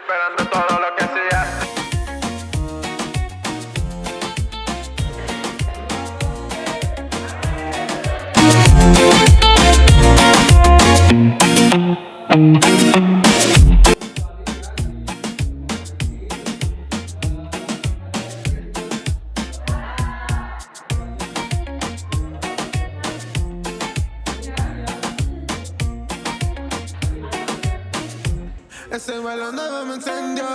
esperando todo lo que hacía. Ese balón de me encendió.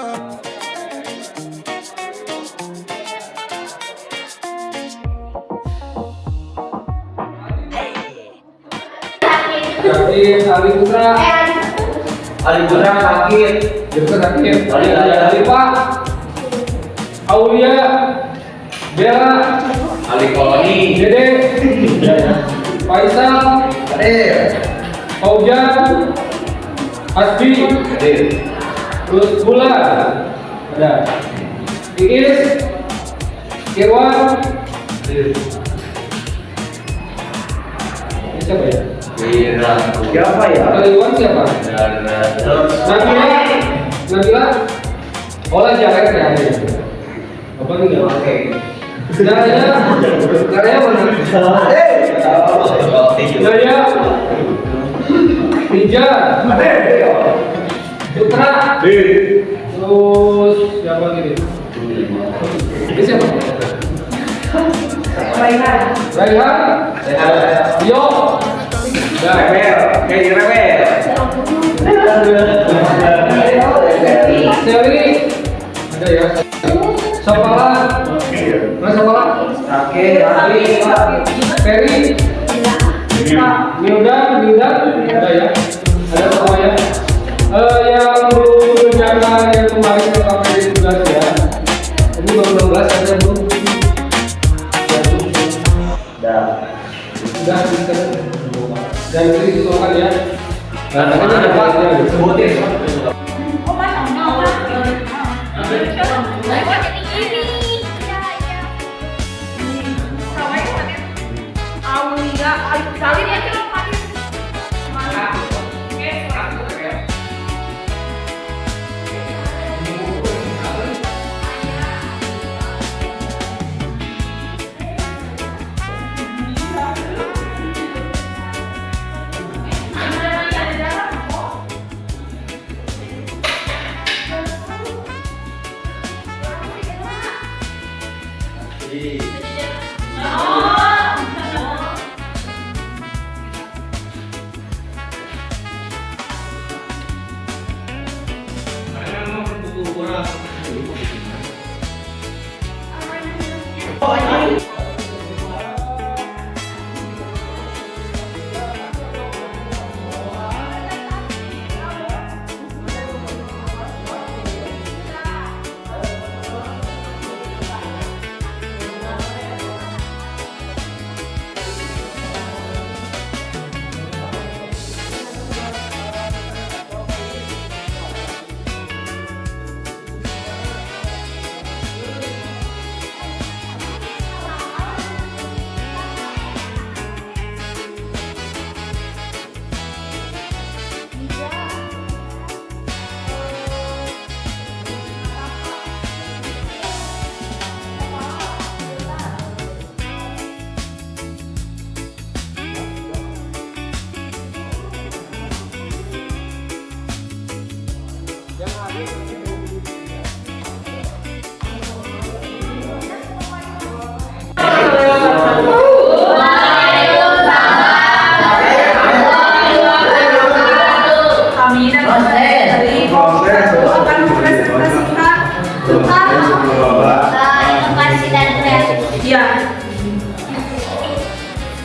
Sakit, Ali Putra. Ali Putra sakit. Juga sakit. Ali Pak. Aulia. Bella. Ali Koloni. Dede. Faisal. Faujan. Asbi. Terus Gula. Ada. Iis. Irwan. Ini siapa ya? Siapa ya? Kalau Iwan siapa? Nabila? Olah jalan ya? Apa nih? Oke. Karya mana? Jaya. Rija. Putra. Terus siapa lagi? Ini siapa? Raihan. Yo. Selly. Ada ya. Sapala. Mas Sapala. Ferry. Mildan. Ada ya. Ada semua ya. Yang belum jaga yang kemarin ke KPD 12 ya. Ini baru 16 ada belum? Sudah bisa. Dan itu disoalkan ya. Nah, tadi ada Pak sebutin. Oh, Mas,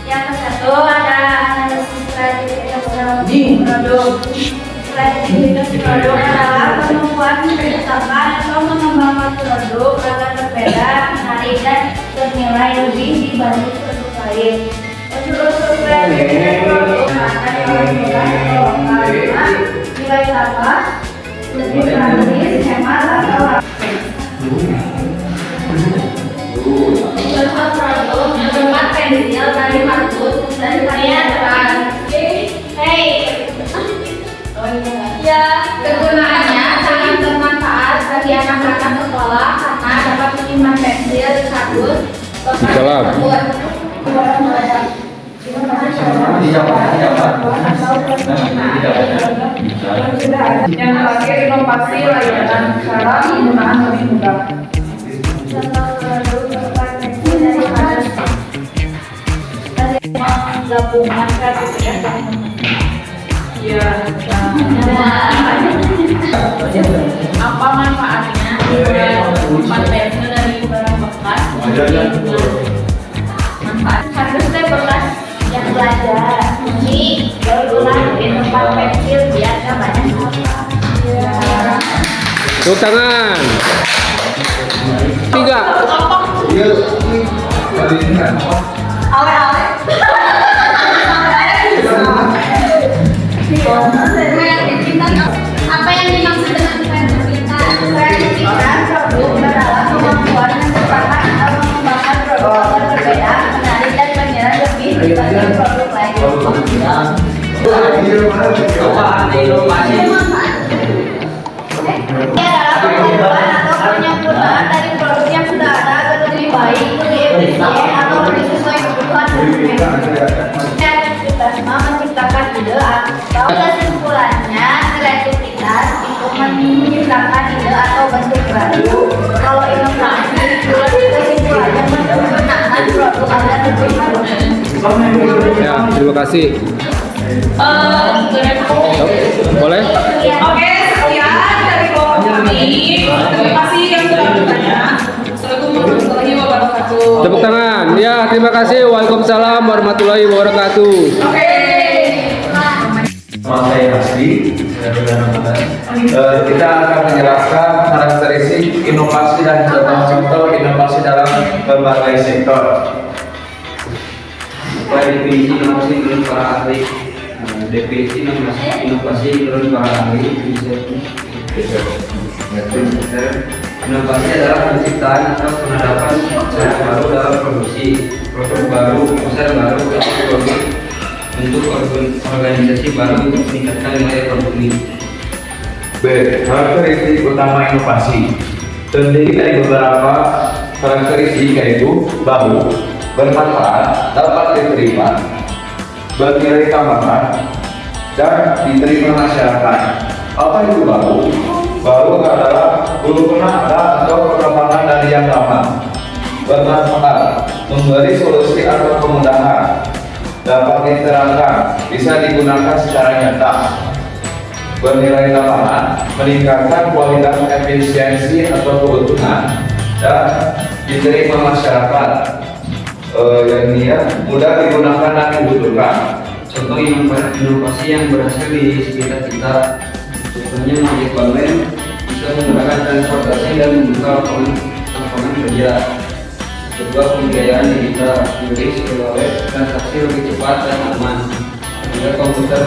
yang ke-1 ada analisis produk. Strategi produk adalah kemampuan menciptakan atau mengembangkan produk agar berbeda, menarik dan bernilai lebih dibanding produk lain. Unsur-unsur strategi produk akan dilakukan karena nilai tambah, lebih praktis, hemat atau contoh produk yang tempat pensil dari markus dan saya terang. Ya, kegunaannya sangat bermanfaat Salam. Yang terakhir inovasi layanan cara penggunaan lebih mudah. Menggabungkan kreativitas dan Ya, apa manfaatnya material dari barang bekas? manfaat harusnya bekas yang belajar ini berulang di tempat pensil biar gak banyak sampah. Tepuk tangan. 3. Apa yang dimaksud dengan kreativitas? Kreativitas produk adalah kemampuan menciptakan atau mengembangkan produk agar berbeda, menarik dan menyerang lebih dibanding produk lain. Ini adalah pengembangan atau penyempurnaan dari produk yang sudah ada agar lebih baik, lebih efisien atau lebih sesuai kebutuhan konsumen. Kreativitas menciptakan ide atau kesimpulannya kreativitas itu menciptakan ide atau bentuk baru. Kalau inovasi kesimpulannya menggunakan produk agar lebih baik. Ya, terima kasih. Boleh? Oke, sekian dari kelompok kami. Terima kasih yang sudah bertanya. Assalamualaikum warahmatullahi wabarakatuh. Tepuk tangan. Ya, terima kasih. Waalaikumsalam warahmatullahi wabarakatuh. Oke. Nama saya Hasbi. Kita akan menjelaskan karakteristik inovasi dan contoh-contoh inovasi dalam berbagai sektor. Definisi inovasi menurut para ahli. Definisi inovasi menurut para ahli. Inovasi adalah penciptaan atau penerapan cara baru dalam produksi, produk baru, usaha baru, atau produk untuk organisasi baru untuk meningkatkan nilai produk ini. B. Karakteristik utama inovasi terdiri dari beberapa karakteristik, yaitu baru, bermanfaat, dapat diterima, bernilai tambahan, dan diterima masyarakat. Apa itu baru? Baru adalah belum pernah ada atau perkembangan dari yang lama. Bermanfaat, memberi solusi atau kemudahan, dapat diterangkan, bisa digunakan secara nyata. Bernilai tambahan, meningkatkan kualitas efisiensi atau kebutuhan, dan diterima masyarakat. Yang ini ya, mudah digunakan dan dibutuhkan. Contoh inovasi yang berhasil di sekitar kita, contohnya Magic Online bisa menggunakan transportasi dan membuka lapangan kerja. Kedua, pembiayaan digital, tulis web, transaksi lebih cepat dan aman. Ketiga, komputer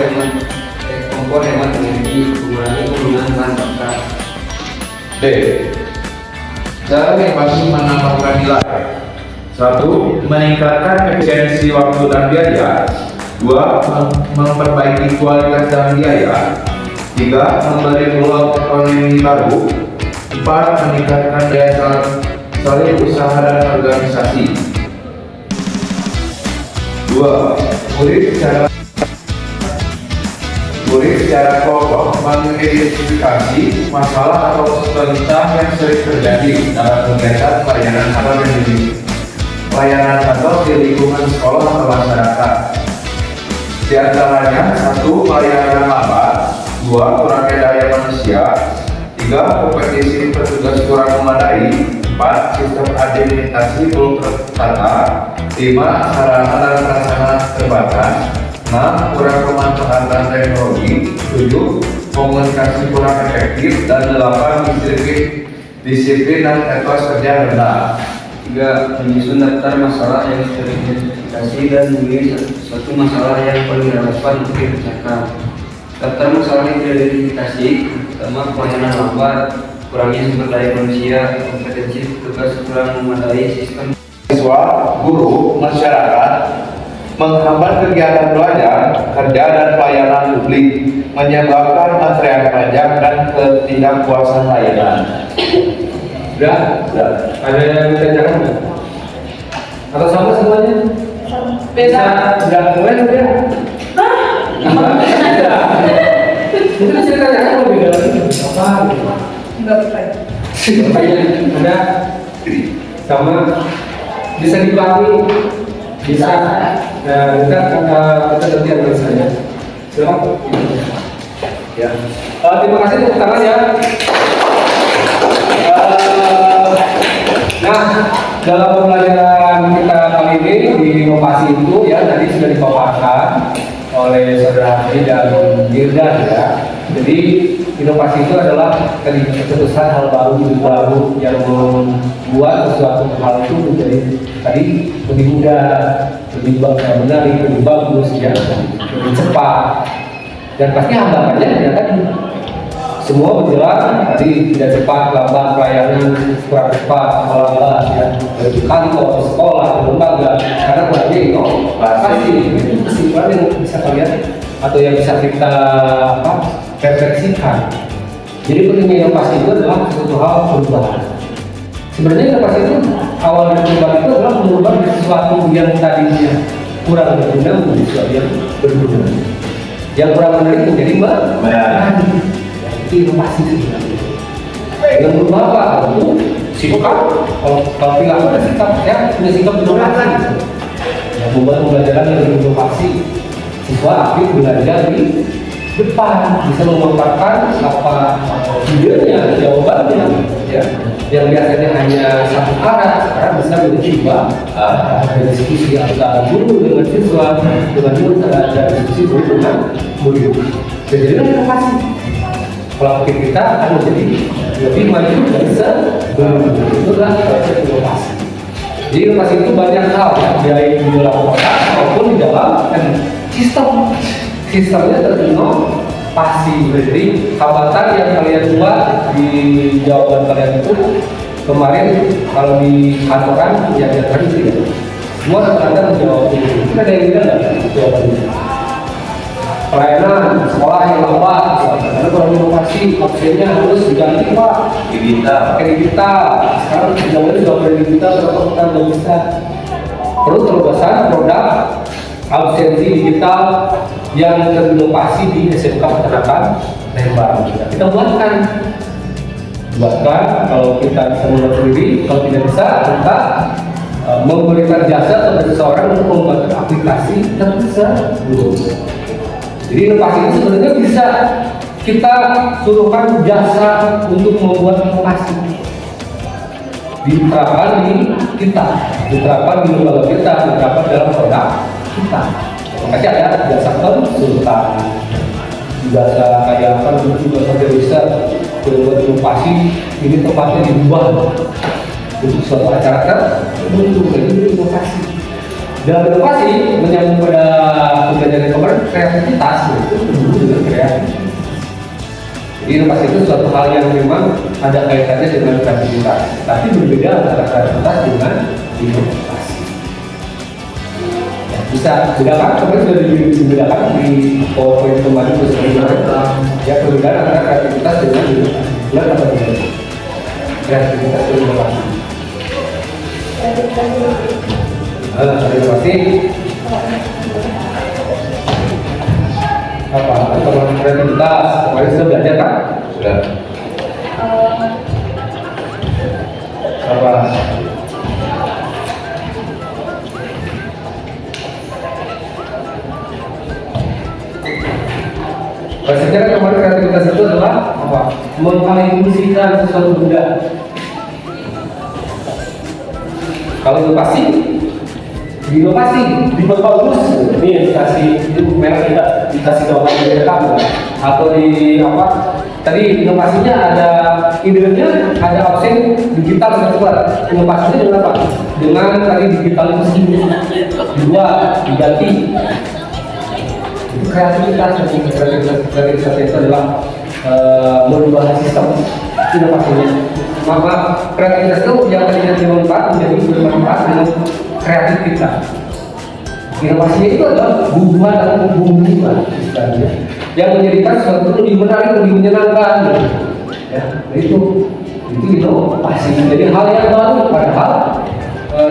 kompor hemat energi, mengurangi penggunaan bahan bakar. D. Cara inovasi menambahkan nilai. 1. Meningkatkan efisiensi waktu dan biaya. 2. Memperbaiki kualitas dan biaya. 3. Memberi peluang ekonomi baru. 4. Meningkatkan daya saling usaha dan organisasi. 2. Murid secara kelompok mengidentifikasi masalah atau kesulitan yang sering terjadi dalam kegiatan pelayanan kantor di lingkungan sekolah atau masyarakat. Di antaranya 1. Pelayanan lambat, 2. Kurangnya daya manusia, 3. Kompetisi petugas kurang memadai, 4. Sistem administrasi belum tertata, 5. Sarana dan prasarana terbatas, 6. Kurang pemanfaatan teknologi, 7. Komunikasi kurang efektif, dan 8. Disiplin dan etos kerja rendah. 3. Menyusun daftar masalah yang teridentifikasi dan memilih satu masalah yang paling relevan untuk dipecahkan. Daftar masalah yang teridentifikasi pertama pelayanan lambat, kurangnya sumber daya manusia, kompetensi petugas kurang memadai, sistem Siswa, guru, masyarakat menghambat kegiatan belajar, kerja, dan pelayanan publik, menyebabkan antrean panjang dan ketidakpuasan layanan. Sudah? Ada yang ditanyakan? Atau sama semuanya? Beda. Enggak boleh ya? Enggak. Mungkin saya tanyakan kalau beda lagi apa? Enggak berkait. Makanya ada sama bisa dipahami, bisa. Nah, kita nanti analis saja. Silakan. Ya. Terima kasih tepuk tangan ya. Nah, dalam pembelajaran kita kali ini di inovasi itu ya tadi sudah dipaparkan oleh saudara Hadi dan Girdan ya. Jadi inovasi itu adalah tadi keputusan hal baru, ide baru yang membuat sesuatu hal itu menjadi tadi lebih mudah, lebih menarik, lebih bagus ya, lebih cepat. Dan pasti hambatannya ya tadi semua berjalan tadi tidak cepat, lambat, pelayanan kurang cepat, lambat ya, di kantor, sekolah, lembaga, karena kurangnya inovasi. Itu kesimpulan yang bisa kalian atau yang bisa kita refleksikan. Jadi pentingnya inovasi itu adalah sesuatu hal perubahan. Sebenarnya inovasi itu awal dari perubahan itu adalah mengubah sesuatu yang tadinya kurang berguna menjadi sesuatu yang berguna. Yang kurang menarik menjadi menarik. Itu inovasi sebenarnya. Yang berubah apa? Itu sikap. Kalau bilang ada sikap, ya punya sikap inovasi. Yang membuat pembelajaran yang berinovasi. Siswa aktif belajar di depan, bisa memaparkan apa idenya, jawabannya, ya. Yang biasanya hanya satu arah, sekarang bisa menjadi dua diskusi antara guru dengan siswa, dengan guru ada diskusi guru dengan murid. Jadi inovasi. Pola pikir kita akan menjadi lebih maju dan sebelum itulah proses inovasi. Jadi inovasi itu banyak hal ya, baik di dalam kota maupun di dalam sistemnya terinovasi. Jadi hambatan yang kalian buat di jawaban kalian itu kemarin kalau di kantoran ya tadi tidak semua rata-rata menjawab itu. Kita ada yang bilang nggak jawabannya? Pelayanan sekolah yang lambat, karena kurang inovasi, opsinya harus diganti pak. Digital. Sekarang jawabannya sudah mulai digital, berapa kita nggak bisa. Perlu terobosan produk absensi digital yang terinovasi di SMK Peternakan Lembang. Kita buatkan kalau kita bisa membuat sendiri, kalau tidak bisa kita memberikan jasa kepada seseorang untuk membuat aplikasi tersebut. Jadi inovasi itu sebenarnya bisa kita suruhkan jasa untuk membuat inovasi, diterapkan di kita, diterapkan di lembaga kita, diterapkan dalam produk kita. Makanya ada jasa konsultan, jasa kayak apa, jasa riset, buat inovasi ini tempatnya diubah untuk suatu acara tertentu, itu inovasi. Dalam inovasi menyambung pada pembelajaran kemarin, kreativitas itu berhubung dengan kreatif. Jadi inovasi itu suatu hal yang memang ada kaitannya dengan kreativitas, tapi berbeda antara kreativitas dengan inovasi. Bisa bedakan, kemarin sudah dibedakan di PowerPoint kemarin itu sebenarnya ya perbedaan antara kreativitas dengan inovasi. Benar apa tidak? Kreativitas dan inovasi. Terima kasih. Apa? Teman kreativitas kemarin sudah belajar kan? Sudah. Apa? Secara kemarin kreativitas itu adalah apa? Mengkalibrasikan sesuatu benda. Kalau inovasi diperbagus, ini dikasih itu merek kita dikasih jawaban dari kamu atau di apa? Tadi inovasinya ada idenya, ada opsi digital dan keluar. Inovasinya dengan apa? Dengan tadi digital itu sendiri dua diganti. Kreativitas itu adalah merubah sistem inovasinya. Maka kreativitas itu yang tadinya bermanfaat menjadi bermanfaat dengan kreatif kita. Inovasinya itu adalah bubuhan atau bumbuan istilahnya yang menjadikan sesuatu lebih menarik, lebih menyenangkan. Ya, itu inovasi. Jadi hal yang baru padahal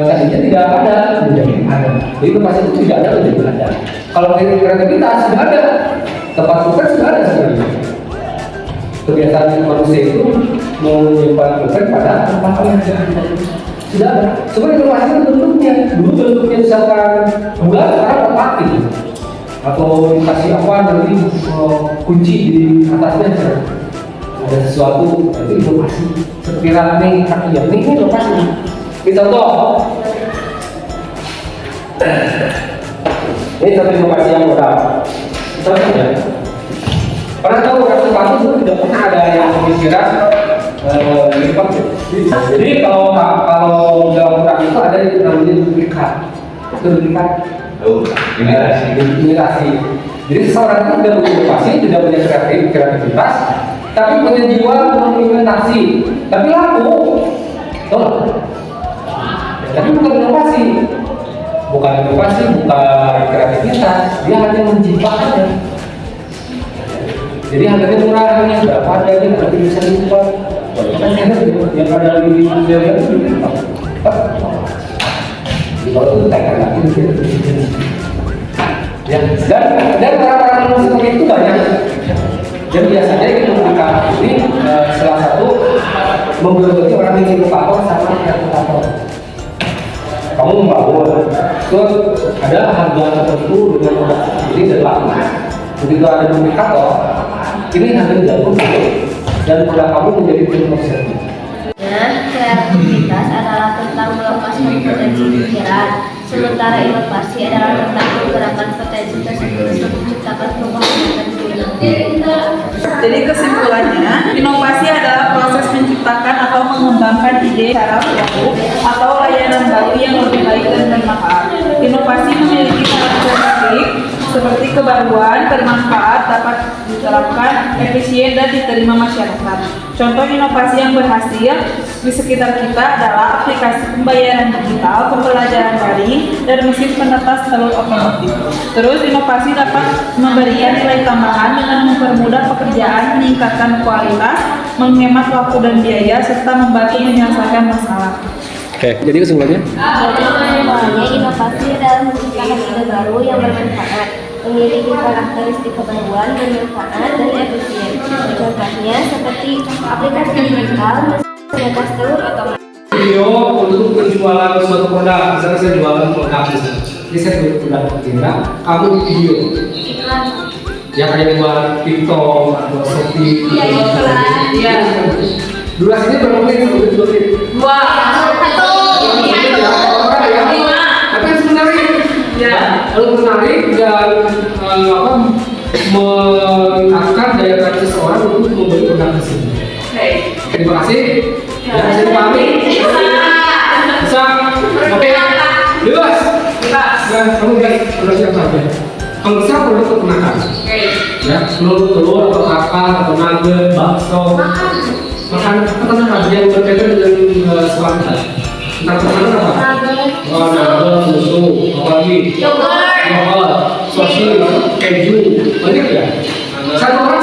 tadinya tidak ada menjadi ada. Jadi inovasi itu tidak ada menjadi ada. Kalau kreativitas sudah ada, tempat bukan sudah ada sebenarnya. Kebiasaan manusia itu menyimpan bukan pada tempat yang sudah ada. Sebenarnya inovasi itu bentuknya, dulu bentuknya misalkan bulan, sekarang otak gitu. Atau dikasih apa nanti kunci di atasnya ada sesuatu, itu inovasi. Seperti running kaki yang ini inovasi. Ini contoh. Ini satu inovasi yang modal. Contohnya, pernah tahu orang sepatu itu tidak pernah ada yang pemikiran lipat. Jadi kalau dalam produk itu ada yang namanya duplikat. Itu duplikat. Imitasi. Jadi seseorang itu tidak punya inovasi, tidak punya kreativitas, tapi punya jiwa mengimitasi. Tapi laku, betul? Tapi bukan inovasi, bukan kreativitas, dia hanya menciptakan. Jadi harganya murah, harganya berapa harganya, nanti bisa dijual. Yang ada di Indonesia itu kalau itu tekan lagi ya, dan orang-orang seperti itu banyak. Dan biasanya itu membuka ini salah satu membentuk orang yang inovator sama kreator. Kamu membangun, terus ada harga tertentu dengan produk ini dan laku. Begitu ada duplikator, ini harganya jatuh dan produk kamu menjadi komersial. Kreativitas adalah tentang melepaskan potensi pikiran, sementara inovasi adalah tentang menggerakkan potensi tersebut untuk menciptakan perubahan yang Jadi kesimpulannya, inovasi adalah proses menciptakan atau mengembangkan ide, cara baru atau layanan baru yang lebih baik dan bermanfaat. Inovasi memiliki karakteristik seperti kebaruan, bermanfaat, dapat diterapkan, efisien, dan diterima masyarakat. Contoh inovasi yang berhasil di sekitar kita adalah aplikasi pembayaran digital, pembelajaran daring, dan mesin penetas telur otomatis. Terus inovasi dapat memberikan nilai tambahan dengan mempermudah pekerjaan, meningkatkan kualitas, menghemat waktu dan biaya, serta membantu menyelesaikan masalah. Oke, jadi kesimpulannya? Kesimpulannya, inovasi adalah menciptakan ide baru yang bermanfaat, memiliki karakteristik kebaruan, bermanfaat, dan efisien. Contohnya seperti aplikasi digital, penetas telur otomatis. Video untuk penjualan suatu produk, misalnya saya jualan produk ini saya jual produk kira, kamu di video yang kayak buat TikTok atau Shopee. Iya. Durasinya berapa menit? 2 menit. 2, 1, 5. Tapi sebenarnya Ya. kalau menarik dan meningkatkan daya tarik seseorang untuk membeli produk tersebut. Oke. Terima kasih. Ya, bisa dipahami? Bisa. Oke. Bebas. Ya, kamu lihat produk siapa saja. Kalau bisa produk peternakan. Oke. Ya, telur atau kakak atau nugget, bakso. Makan peternakan yang berbeda dengan swasta. Entah peternakan apa? Oh, nugget, susu, apalagi? Yogurt, sosis, keju, banyak ya. Satu orang